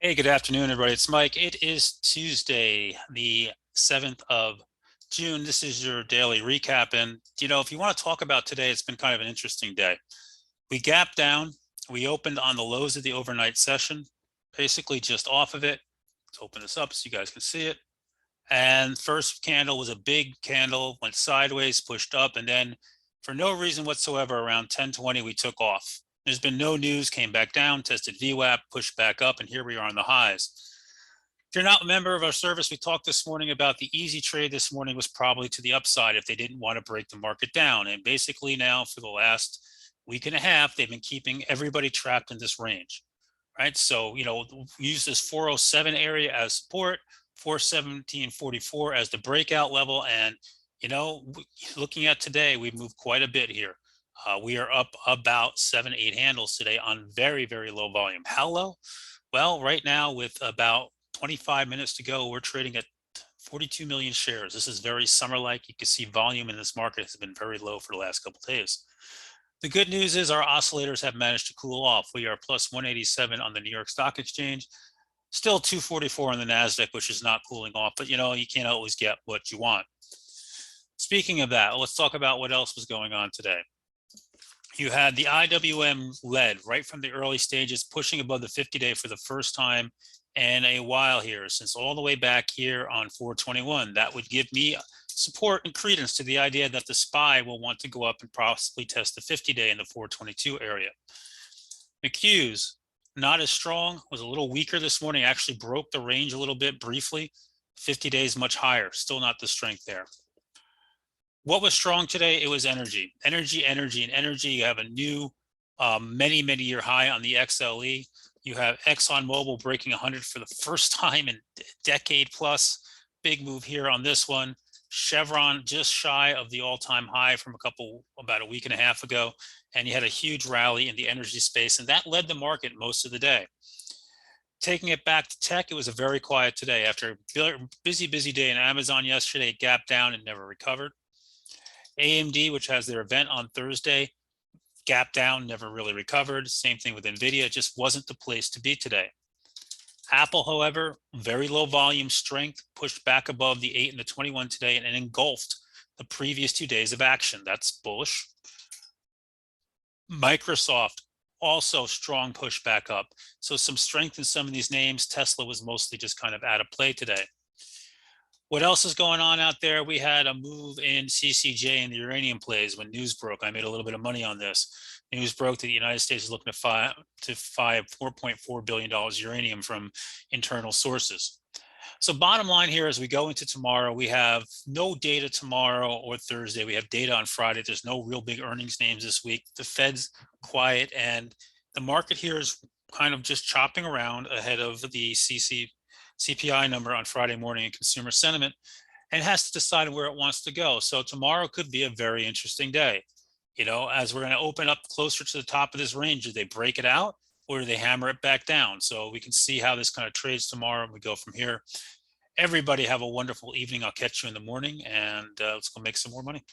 Hey, good afternoon, everybody. It's Mike. It is Tuesday, the 7th of June. This is your daily recap. And, if you want to talk about today, it's been kind of an interesting day. We gapped down. We opened on the lows of the overnight session, basically just off of it. Let's open this up so you guys can see it. And first candle was a big candle, went sideways, pushed up, and then for no reason whatsoever, around 10:20, we took off. There's been no news, came back down, tested VWAP, pushed back up, and here we are on the highs. If you're not a member of our service, we talked this morning about the easy trade this morning was probably to the upside if they didn't want to break the market down. And basically now for the last week and a half, they've been keeping everybody trapped in this range, right? So, use this 407 area as support, 417.44 as the breakout level. And, looking at today, we've moved quite a bit here. We are up about 7, 8 handles today on very, very low volume. How low? Well, right now with about 25 minutes to go, we're trading at 42 million shares. This is very summer-like. You can see volume in this market has been very low for the last couple of days. The good news is our oscillators have managed to cool off. We are plus 187 on the New York Stock Exchange, still 244 on the NASDAQ, which is not cooling off, but you can't always get what you want. Speaking of that, let's talk about what else was going on today. You had the IWM lead right from the early stages, pushing above the 50-day for the first time in a while here, since all the way back here on 421. That would give me support and credence to the idea that the SPY will want to go up and possibly test the 50-day in the 422 area. McHugh's, not as strong, was a little weaker this morning, actually broke the range a little bit briefly. 50 days much higher, still not the strength there. What was strong today? It was energy. Energy. You have a new many year high on the XLE. You have ExxonMobil breaking 100 for the first time in a decade plus. Big move here on this one. Chevron just shy of the all-time high from about a week and a half ago. And you had a huge rally in the energy space, and that led the market most of the day. Taking it back to tech, it was a very quiet today. After a busy day in Amazon yesterday, it gapped down and never recovered. AMD, which has their event on Thursday, gapped down, never really recovered. Same thing with NVIDIA, it just wasn't the place to be today. Apple, however, very low volume strength, pushed back above the 8 and the 21 today and engulfed the previous 2 days of action. That's bullish. Microsoft, also strong push back up. So some strength in some of these names. Tesla was mostly just kind of out of play today. What else is going on out there? We had a move in CCJ and the uranium plays when news broke. I made a little bit of money on this. News broke that the United States is looking to buy $4.4 billion uranium from internal sources. So bottom line here, as we go into tomorrow, we have no data tomorrow or Thursday. We have data on Friday. There's no real big earnings names this week. The Fed's quiet, and the market here is kind of just chopping around ahead of the CPI number on Friday morning and consumer sentiment, and has to decide where it wants to go. So tomorrow could be a very interesting day. As we're going to open up closer to the top of this range, do they break it out or do they hammer it back down? So we can see how this kind of trades tomorrow and we go from here. Everybody have a wonderful evening. I'll catch you in the morning, and let's go make some more money.